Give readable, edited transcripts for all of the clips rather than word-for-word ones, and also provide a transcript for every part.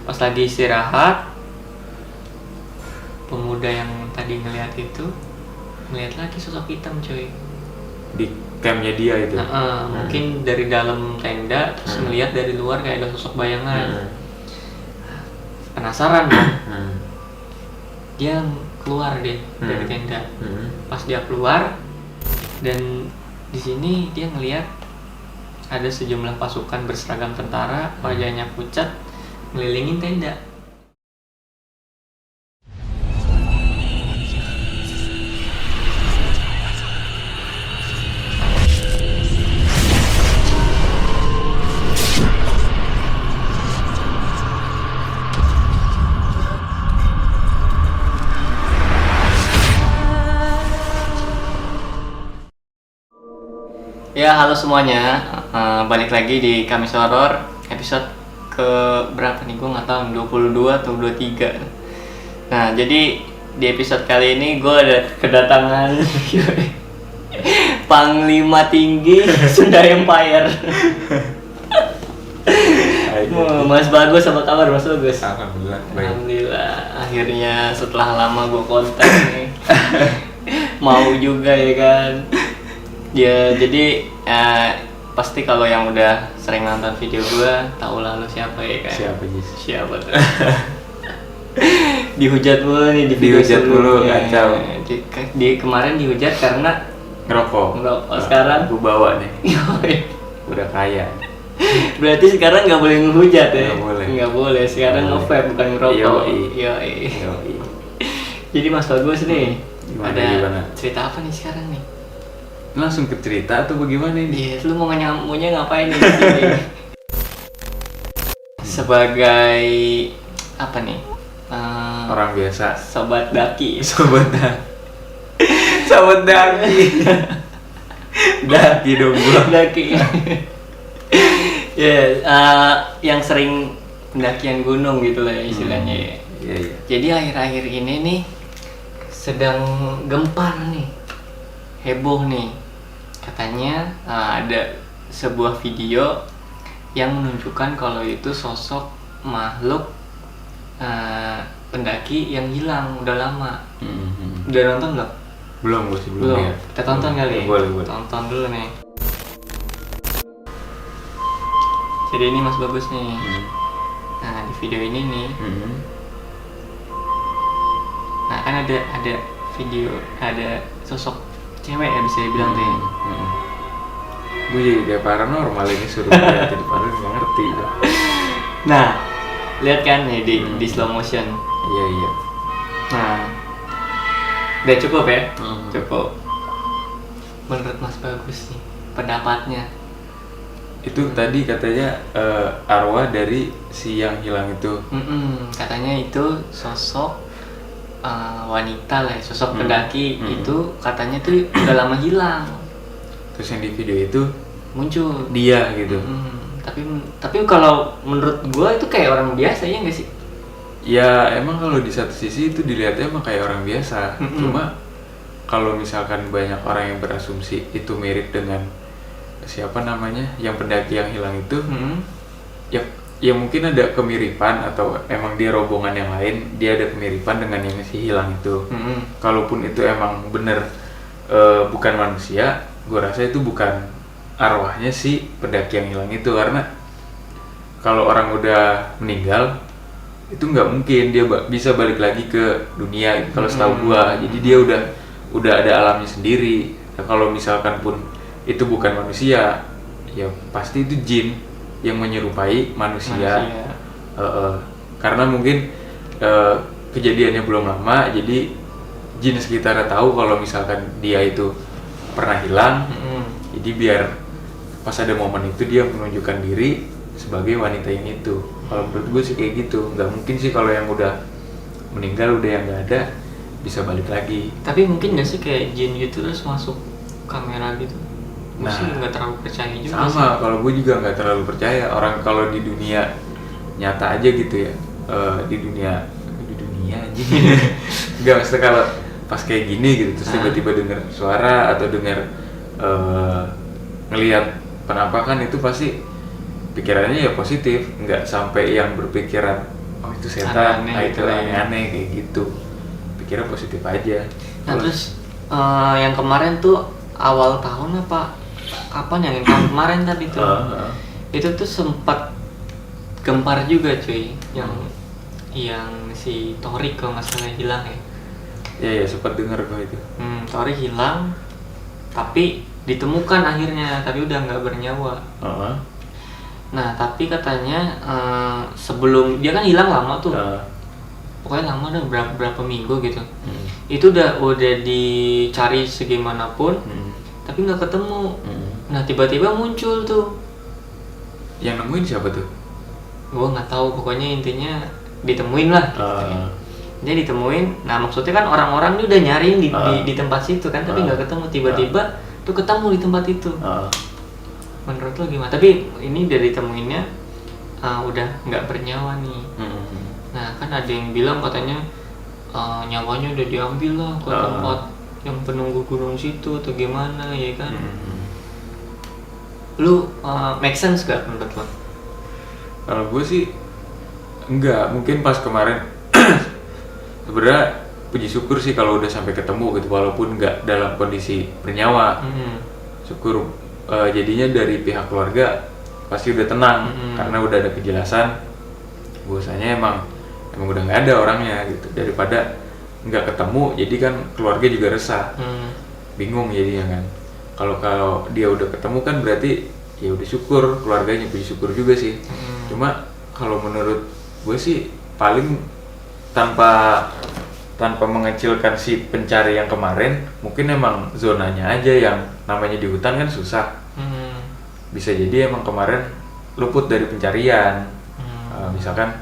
Pas lagi istirahat, pemuda yang tadi ngeliat itu ngeliat lagi sosok hitam coy. Di campnya dia itu. Mungkin dari dalam tenda terus ngeliat dari luar kayak ada sosok bayangan. Penasaran dong. Dia keluar deh dari tenda. Pas dia keluar dan di sini dia ngeliat ada sejumlah pasukan berseragam tentara, wajahnya pucat, ngelilingin tenda. Ya, halo semuanya. Balik lagi di Kamis Horor episode ke berapa nih? Gue nggak tahu, 22 atau 23. Nah, jadi di episode kali ini gue ada kedatangan Panglima Tinggi Sunda Empire. Mas Bagus, apa kabar Mas Bagus? Alhamdulillah, baik. Alhamdulillah, akhirnya setelah lama gue kontak nih. Mau juga ya kan. Ya, jadi pasti kalau yang udah sering nonton video gue tahu lah lu siapa ya kan? Siapa tuh? Dihujat mulu nih di video sebelumnya. Kacau. Di kemarin dihujat karena Ngerokok. Sekarang Gue bawa nih. Udah kaya. Berarti sekarang nggak boleh ngehujat ya? Nggak boleh. Sekarang nge-vape bukan ngerokok. Yoi. Jadi Mas Bagus nih, Gimana? cerita apa nih sekarang nih? Langsung ke cerita atau bagaimana ini? Iya, lu maunya ngapain nih di sini? Sebagai apa nih? Orang biasa. Sobat daki. Sobat daki. Daki dong gua. Daki. Ya, yang sering pendakian gunung gitu lah istilahnya ya. Iya. Jadi akhir-akhir ini nih sedang gempar nih, heboh nih. Katanya ada sebuah video yang menunjukkan kalau itu sosok makhluk pendaki yang hilang udah lama. Udah nonton belum? Belum, gue sih belum. Ya. Kita tonton kali. Boleh. Tonton dulu nih. Jadi ini Mas Bagus nih. Nah, di video ini nih. Nah, kan ada video, ada sosok cewek ya bisa dibilang tuh ya. Gue jadi kayak paranormal ini suruh lihat di padahal nggak ngerti. Nah, lihat kan nih di slow motion. Iya. Nah, udah cukup ya? Cukup. Menurut Mas Bagus nih, pendapatnya? Itu tadi katanya arwah dari si yang hilang itu. Katanya itu sosok wanita lah, sosok pendaki itu katanya tuh udah lama hilang. Terus yang di video itu muncul dia gitu. Tapi kalau menurut gua itu kayak orang biasa ya nggak sih? Ya emang kalau di satu sisi itu dilihatnya emang kayak orang biasa. Cuma kalau misalkan banyak orang yang berasumsi itu mirip dengan siapa namanya yang pendaki yang hilang itu, ya mungkin ada kemiripan atau emang dia rombongan yang lain, dia ada kemiripan dengan yang si hilang itu. Kalaupun itu emang bener bukan manusia, gue rasa itu bukan arwahnya si pendaki yang hilang itu, karena kalau orang udah meninggal itu nggak mungkin dia bisa balik lagi ke dunia kalau setahu gue. Jadi dia udah ada alamnya sendiri. Nah, kalau misalkan pun itu bukan manusia, ya pasti itu jin yang menyerupai manusia. Karena mungkin kejadiannya belum lama, jadi jin sekitar tahu kalau misalkan dia itu pernah hilang. Jadi biar pas ada momen itu dia menunjukkan diri sebagai wanita yang itu. Kalau menurut gue sih kayak gitu. Nggak mungkin sih kalau yang udah meninggal, udah yang nggak ada, bisa balik lagi. Tapi mungkin nggak sih kayak jin gitu terus masuk kamera gitu? Gue sih nggak terlalu percaya juga. Sama, kalau gue juga nggak terlalu percaya. Orang kalau di dunia nyata aja gitu ya, di dunia aja. Nggak, maksudnya kalau pas kayak gini gitu terus tiba-tiba dengar suara atau dengar ngelihat penampakan, itu pasti pikirannya ya positif, nggak sampai yang berpikiran oh itu setan, aneh-aneh nah itu gitu ya. aneh kayak gitu, pikirnya positif aja. Nah terus yang kemarin tuh awal tahun apa kapan yang tahun kemarin tadi tuh itu tuh sempat gempar juga cuy, yang si Tori kalau nggak salah hilang ya. Ya sempat dengar gue itu. Tori hilang tapi ditemukan akhirnya, tapi udah nggak bernyawa. Nah tapi katanya sebelum dia kan hilang lama tuh, pokoknya lama udah berapa minggu gitu. Itu udah dicari segimanapun, tapi nggak ketemu. Nah tiba-tiba muncul tuh. Yang nemuin siapa tuh? Gue nggak tahu, pokoknya intinya ditemuin lah. Dia ditemuin. Nah maksudnya kan orang-orang ini udah nyariin di tempat situ kan, tapi nggak ketemu. Tiba-tiba tuh ketemu di tempat itu. Menurut lo gimana? Tapi ini dari temuinnya udah nggak bernyawa nih. Nah kan ada yang bilang katanya nyawanya udah diambil lah ke tempat yang penunggu gunung situ atau gimana ya kan? Lu make sense gak menurut lo? Kalau gue sih enggak, mungkin pas kemarin sebenarnya puji syukur sih kalau udah sampai ketemu gitu, walaupun nggak dalam kondisi bernyawa. Syukur jadinya dari pihak keluarga pasti udah tenang karena udah ada kejelasan bahwasanya emang udah nggak ada orangnya gitu, daripada nggak ketemu jadi kan keluarga juga resah, bingung jadinya kan. Kalau dia udah ketemu kan berarti ya udah syukur, keluarganya puji syukur juga sih. Cuma kalau menurut gue sih paling tanpa mengecilkan si pencari yang kemarin, mungkin emang zonanya aja yang namanya di hutan kan susah. Bisa jadi emang kemarin luput dari pencarian. Misalkan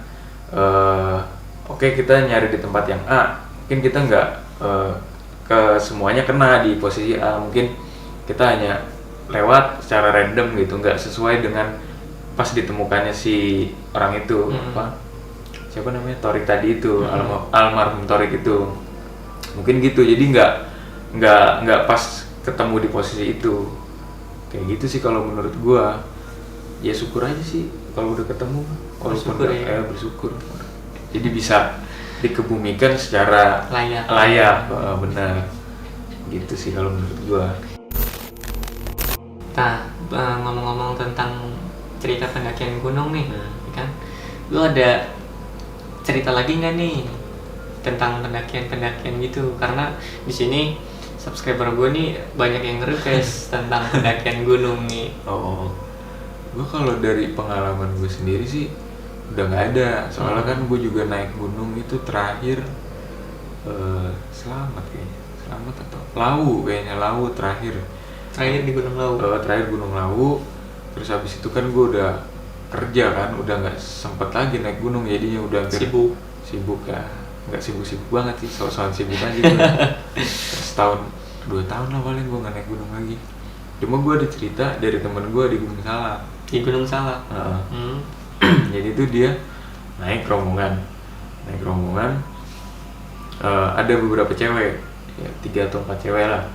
oke, kita nyari di tempat yang A, mungkin kita nggak ke semuanya kena di posisi A, mungkin kita hanya lewat secara random gitu, nggak sesuai dengan pas ditemukannya si orang itu. Siapa namanya, Torik tadi itu, almarhum Torik itu, mungkin gitu. Jadi nggak pas ketemu di posisi itu, kayak gitu sih kalau menurut gua. Ya syukur aja sih kalau udah ketemu, walaupun bersyukur. Jadi bisa dikebumikan secara layak, benar. Gitu sih kalau menurut gua. Nah, ngomong-ngomong tentang cerita pendakian gunung nih, kan? Lu ada cerita lagi nggak nih tentang pendakian gitu? Karena di sini subscriber gue nih banyak yang request tentang pendakian gunung nih. Gue kalau dari pengalaman gue sendiri sih udah nggak ada. Soalnya kan gue juga naik gunung itu terakhir Selamat atau Lawu terakhir di Gunung Lawu. Terakhir Gunung Lawu. Terus habis itu kan gue udah kerja kan, udah nggak sempet lagi naik gunung, jadinya udah sibuk ya, nggak sibuk banget sih, soal sibuk aja gue. Setahun 2 tahun lah paling gue nggak naik gunung lagi. Cuma gue ada cerita dari temen gue di Gunung Salak. Jadi itu dia naik rombongan, ada beberapa cewek ya, 3 atau 4 cewek lah.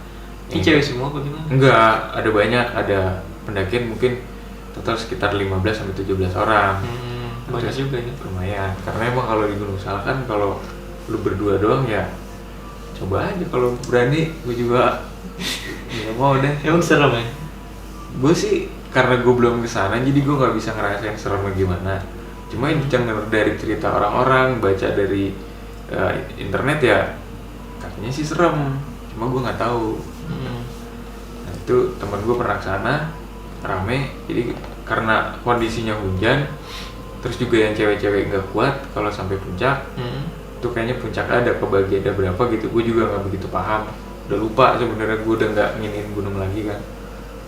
Ini cewek semua apa gimana? Enggak, ada banyak, ada pendakian mungkin total sekitar 15-17 orang. Banyak juga ya. Lumayan, karena emang kalau di Gunung Salak kan kalau lu berdua doang ya coba aja, kalau berani gue juga nggak mau deh. Emang serem ya? Gue sih karena gue belum kesana jadi gue nggak bisa ngerasain seremnya gimana. Cuma denger dari cerita orang-orang, baca dari internet ya katanya sih serem, cuma gue nggak tahu. Nah itu teman gue pernah kesana, rame, jadi karena kondisinya hujan, terus juga yang cewek-cewek nggak kuat kalau sampai puncak. Itu kayaknya puncak ada kebagi ada berapa gitu, gue juga nggak begitu paham, udah lupa sebenarnya, gue udah nggak nginin gunung lagi kan.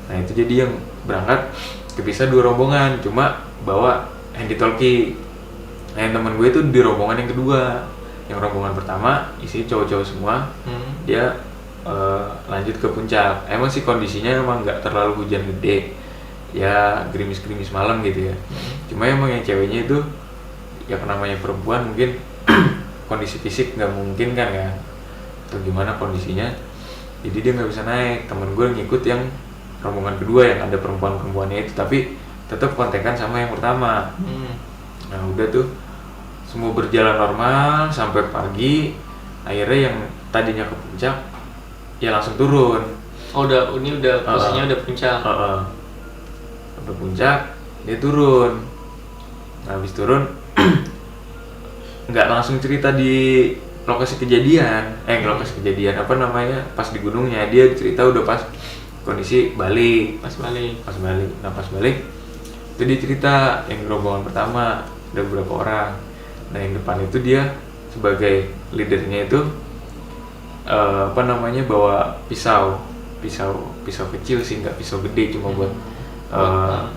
Nah itu jadi yang berangkat kepisah 2 rombongan, cuma bawa handy talkie. Nah yang teman gue itu di rombongan yang kedua, yang rombongan pertama isi cowok-cowok semua. Dia lanjut ke puncak. Emang sih kondisinya emang nggak terlalu hujan gede, ya gerimis-gerimis malam gitu ya. Cuma emang yang ceweknya itu ya namanya perempuan mungkin kondisi fisik nggak mungkin kan ya, atau gimana kondisinya, jadi dia nggak bisa naik. Temen gue ngikut yang rombongan kedua yang ada perempuan-perempuannya itu, tapi tetap kontekan sama yang pertama. Nah udah tuh semua berjalan normal sampai pagi. Akhirnya yang tadinya ke puncak ya langsung turun. Oh ini udah posisinya udah puncak. Sampai puncak dia turun. Nah, habis turun nggak langsung cerita di lokasi kejadian. Lokasi kejadian apa namanya? Pas di gunungnya, dia cerita udah pas kondisi balik. Pas balik. Nah, pas balik itu dia cerita yang rombongan pertama ada beberapa orang. Nah, yang depan itu dia sebagai leadernya itu bawa pisau kecil sih, nggak pisau gede, cuma buat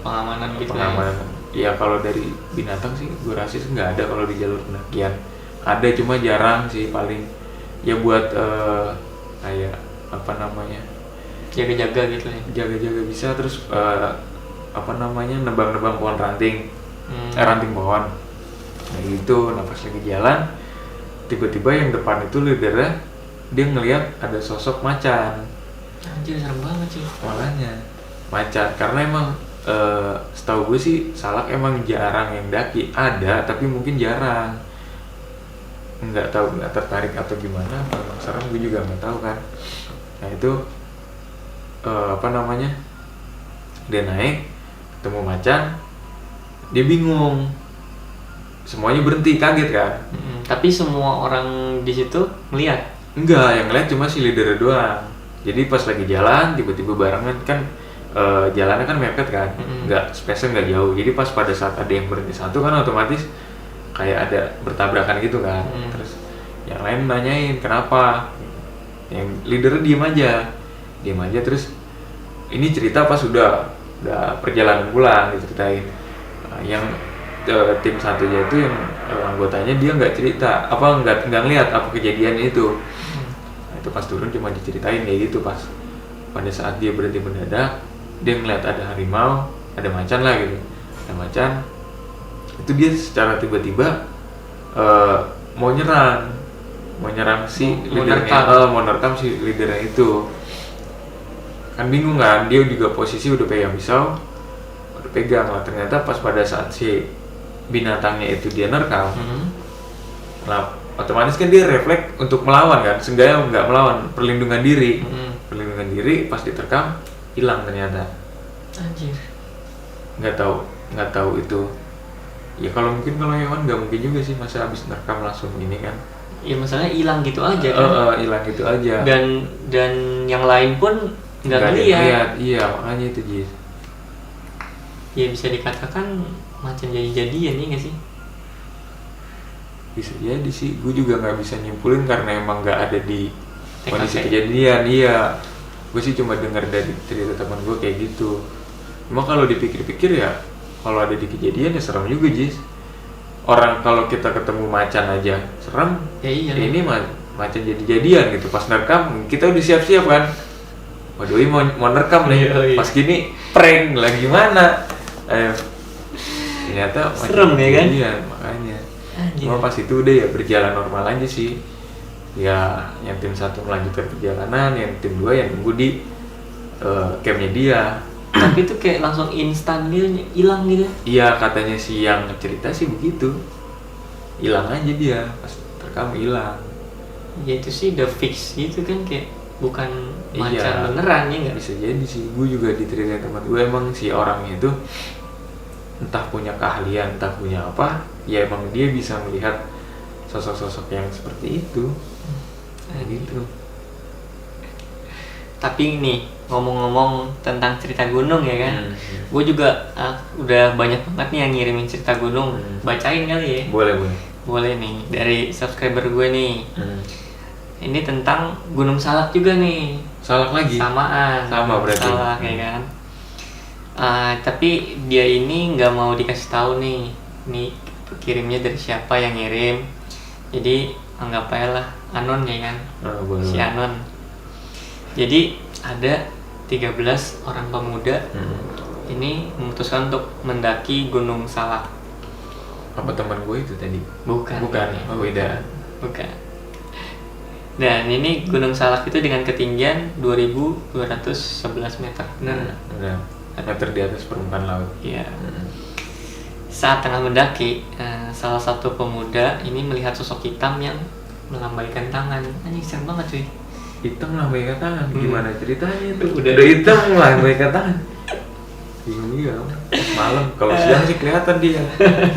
pengamanan gitu. Pengamanan. Ya kalau dari binatang sih gue rasa sih nggak ada kalau di jalur pendakian. Ada cuma jarang sih, paling ya buat kayak jaga-jaga gitu ya. Jaga-jaga bisa, terus nebang-nebang pohon ranting. Ranting pohon. Nah gitu, pas lagi jalan tiba-tiba yang depan itu leadernya dia ngelihat ada sosok macan. Anjir, serem banget sih. Makanya macan, karena emang setahu gue sih Salak emang jarang yang daki, ada tapi mungkin jarang. Nggak tertarik atau gimana, memang serem, gue juga nggak tahu kan. Nah itu dia naik ketemu macan, dia bingung, semuanya berhenti, kaget kan. Tapi semua orang di situ ngeliat? Enggak, yang ngeliat cuma si leader doang. Jadi pas lagi jalan tiba-tiba barengan kan, jalannya kan mepet kan, nggak spesial, nggak jauh. Jadi pas pada saat ada yang berhenti satu kan otomatis kayak ada bertabrakan gitu kan. Terus yang lain nanyain kenapa, yang leader diem aja terus ini cerita pas udah perjalanan pulang diceritain. Yang tim satunya itu yang anggotanya dia nggak cerita nggak ngeliat apa kejadian itu. Nah, itu pas turun cuma diceritain kayak gitu. Pas pada saat dia berhenti mendadak, dia ngeliat ada harimau, ada macan lah gitu. Ada macan itu, dia secara tiba-tiba mau nyerang si leadernya, mau nerkam si leadernya itu. Kan bingung kan, dia juga posisi udah pegang pisau, udah pegang lah. Ternyata pas pada saat si binatangnya itu dia nerkam, nah otomatis kan dia refleks untuk melawan kan, seenggaknya nggak melawan, perlindungan diri. Pas diterkam hilang ternyata. Anjir. Nggak tahu itu. Ya kalau hewan nggak mungkin juga sih, masa habis nerkam langsung ini kan. Ya masalahnya hilang gitu aja kan. Hilang gitu aja. Dan yang lain pun nggak ngeliat. Iya, makanya itu Jis. Ya bisa dikatakan macan jadi-jadian ya nggak sih? Bisa jadi sih, gue juga nggak bisa nyimpulin karena emang nggak ada di kondisi TKP. kejadian. Iya, gue sih cuma dengar dari cerita teman gue kayak gitu. Cuma kalau dipikir-pikir ya, kalau ada di kejadian ya serem juga Jis. Orang kalau kita ketemu macan aja serem, Ya iya. ini macan jadi-jadian gitu. Pas nerekam kita udah siap-siap kan. Waduh, ini mau nerekam nih. Iya. Pas gini prank lah gimana? Ternyata serem ya kan? Iya, makanya. Anjir. Cuma pas itu udah ya berjalan normal aja sih. Ya, yang tim satu melanjutkan perjalanan, yang tim 2 yang nunggu di campnya dia. Tapi itu kayak langsung instan dia hilang gitu. Iya, katanya sih yang cerita sih begitu. Hilang aja dia, pas terekam hilang. Ya itu sih udah fix gitu kan, kayak bukan macan Iya, beneran ya nggak? bisa jadi sih. Gue juga diceritain teman gue, emang si orangnya itu entah punya keahlian, entah punya apa, ya emang dia bisa melihat sosok-sosok yang seperti itu. Gitu. Tapi nih, ngomong-ngomong tentang cerita gunung ya kan, gue juga udah banyak banget nih yang ngirimin cerita gunung. Bacain kali ya? Boleh nih, dari subscriber gue nih. Ini tentang Gunung Salak juga nih. Salak lagi? Sama berarti. Salak ya kan. Tapi dia ini nggak mau dikasih tahu nih kirimnya dari siapa yang ngirim. Jadi anggap aja lah anon ya kan. Si anon. Jadi ada 13 orang pemuda ini memutuskan untuk mendaki Gunung Salak. Apa teman gue itu tadi? Bukan. Oh, beda. Bukan. Dan ini Gunung Salak itu dengan ketinggian 2211 meter. Benar. Meter di atas permukaan laut. Iya. Saat tengah mendaki, salah satu pemuda ini melihat sosok hitam yang melambaikan tangan. Anjing serem banget cuy. Hitam melambaikan tangan, gimana ceritanya tuh? Udah hitam melambaikan tangan. Bingung juga. Malam, kalau siang sih kelihatan dia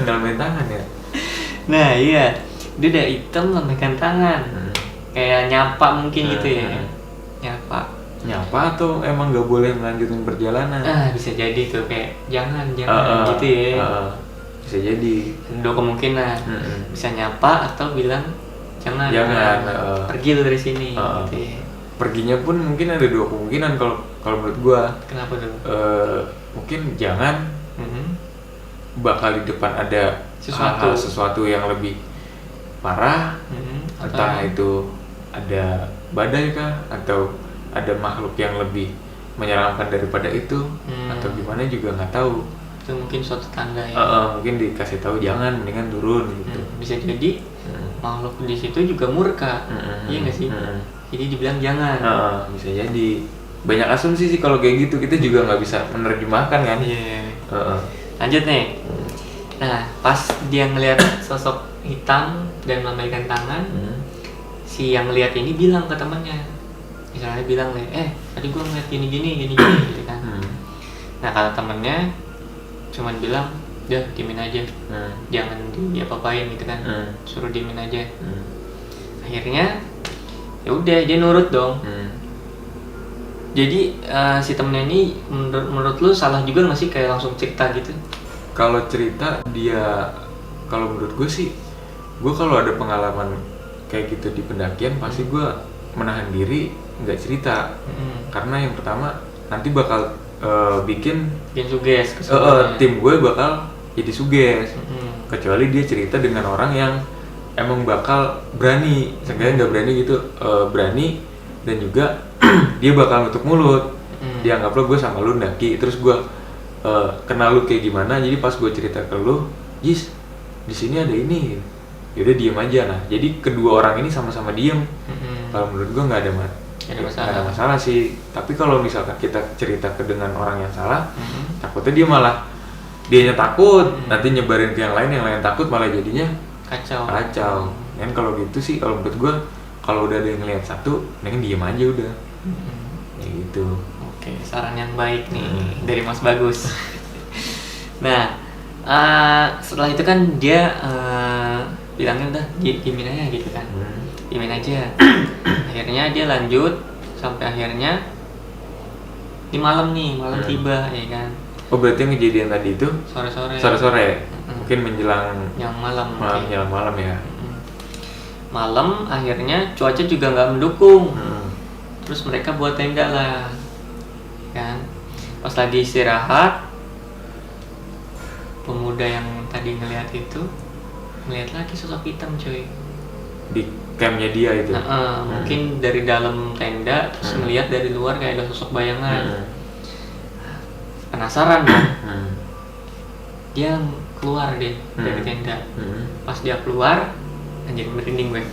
melambaikan tangan ya. Nah iya, dia udah hitam melambaikan tangan. Kayak nyapa mungkin gitu ya. Nyapa atau emang nggak boleh melanjutkan perjalanan? Bisa jadi tuh kayak jangan gitu ya. Bisa jadi. Dua kemungkinan. Bisa nyapa atau bilang jangan pergi lu dari sini gitu ya. Perginya pun mungkin ada dua kemungkinan kalau menurut gua. Kenapa tuh? Mungkin jangan bakal di depan ada sesuatu yang lebih parah, entah itu ada badai kah atau ada makhluk yang lebih menyeramkan daripada itu, atau gimana juga nggak tahu. Itu mungkin suatu tanda ya. Mungkin dikasih tahu jangan, mendingan turun gitu. Bisa jadi makhluk di situ juga murka, iya nggak sih? Jadi dibilang jangan. Bisa jadi. Banyak asumsi sih kalau kayak gitu, kita juga nggak bisa menerjemahkan kan. Iya. Lanjut nih. Nah, pas dia ngelihat sosok hitam dan melambaikan tangan, si yang ngelihat ini bilang ke temannya, misalnya bilang tadi gua ngeliat gini gitu kan. Nah kalau temennya cuman bilang udah diemin aja, jangan diapa-apain gitu kan, suruh diemin aja. Akhirnya ya udah dia nurut dong. Jadi si temennya ini menurut lu salah juga nggak sih kayak langsung cerita gitu? Kalau cerita dia, kalau menurut gue sih, gue kalau ada pengalaman kayak gitu di pendakian pasti gue menahan diri nggak cerita. Karena yang pertama nanti bakal bikin suges tim gue bakal jadi suges. Kecuali dia cerita dengan orang yang emang bakal berani, seenggaknya nggak berani gitu, berani dan juga dia bakal nutup mulut. Dia anggaplah gue sama lu ndaki, terus gue kenal lu kayak gimana, jadi pas gue cerita ke lu, Jis di sini ada ini, yaudah diem aja. Nah jadi kedua orang ini sama-sama diem. Kalau menurut gue nggak ada masalah sih. Tapi kalau misalkan kita cerita dengan orang yang salah, takutnya dia malah dianya takut, nanti nyebarin ke yang lain takut, malah jadinya kacau. Kan kalau gitu sih, kalau menurut gue kalau udah ada yang ngeliat satu, mending diem aja udah. Ya gitu. Oke, saran yang baik nih dari Mas Bagus. Nah, setelah itu kan dia bilangnya udah diemin aja gitu kan. Diemin aja. Akhirnya dia lanjut sampai akhirnya di malam tiba ya kan. Oh berarti yang kejadian tadi itu sore-sore. Mungkin menjelang malam ya. Malam akhirnya cuaca juga nggak mendukung. Terus mereka buat tenda lah kan. Pas lagi istirahat, pemuda yang tadi ngelihat itu ngelihat lagi sosok hitam cuy di campnya dia itu. Mungkin dari dalam tenda terus ngelihat dari luar kayak ada sosok bayangan. Penasaran dong. Dia keluar deh dari tenda. Pas dia keluar, anjir merinding gue.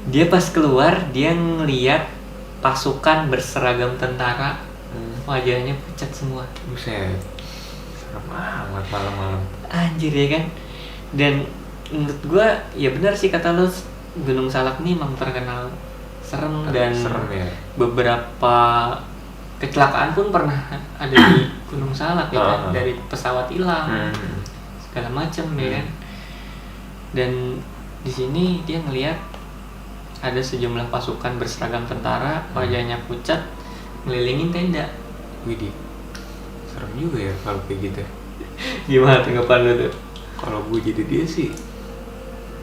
Dia pas keluar, dia ngeliat pasukan berseragam tentara, wajahnya pucat semua. Buset, serem amat malam-malam. Anjir ya kan. Dan menurut gue ya benar sih kata lo, Gunung Salak ini memang terkenal serem dan serem ya. Beberapa kecelakaan pun pernah ada di Gunung Salak ya kan, dari pesawat hilang segala macam ya kan. Dan di sini dia ngelihat ada sejumlah pasukan berseragam tentara, wajahnya pucat, ngelilingin tenda. Widih, serem juga ya kalau kayak gitu. Gimana tanggapan lu tuh? Kalau gue jadi dia sih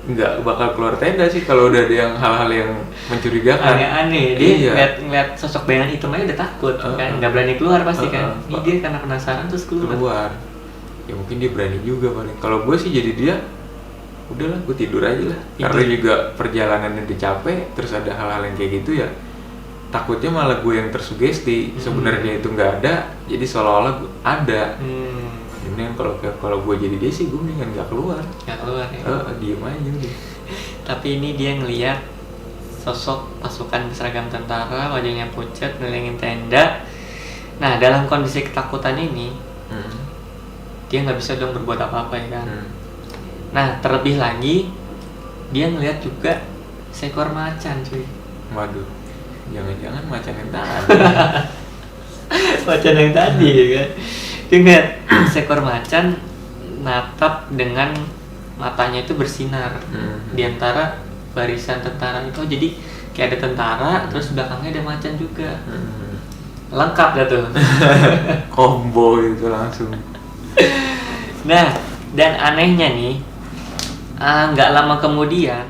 nggak bakal keluar tenda sih kalau udah ada yang hal-hal yang mencurigakan. Aneh-aneh, dia ngeliat sosok bayangan hitam aja udah takut kan, nggak berani keluar pasti kan. Ini dia karena penasaran terus keluar. Ya mungkin dia berani juga paling. Kalau gue sih jadi dia, udahlah gue tidur aja lah. Karena juga perjalanannya udah capek, terus ada hal-hal yang kayak gitu ya, takutnya malah gue yang tersugesti. Sebenarnya itu nggak ada, jadi seolah-olah ada. Mendingan kalau gue jadi dia sih, gue mendingan nggak keluar ya. Diem aja udah. Tapi ini dia ngelihat sosok pasukan berseragam tentara, wajahnya pucat, ngelilingin tenda. Nah dalam kondisi ketakutan ini, dia nggak bisa dong berbuat apa-apa ya kan. Nah terlebih lagi dia ngeliat juga seekor macan cuy. Waduh, jangan-jangan macan yang tadi. Macan yang tadi ya kan. Dia ngeliat seekor macan natap dengan matanya itu bersinar di antara barisan tentara itu. Jadi kayak ada tentara, terus belakangnya ada macan juga. Lengkap dah tuh. Combo itu langsung. Nah, dan anehnya nih, nggak lama kemudian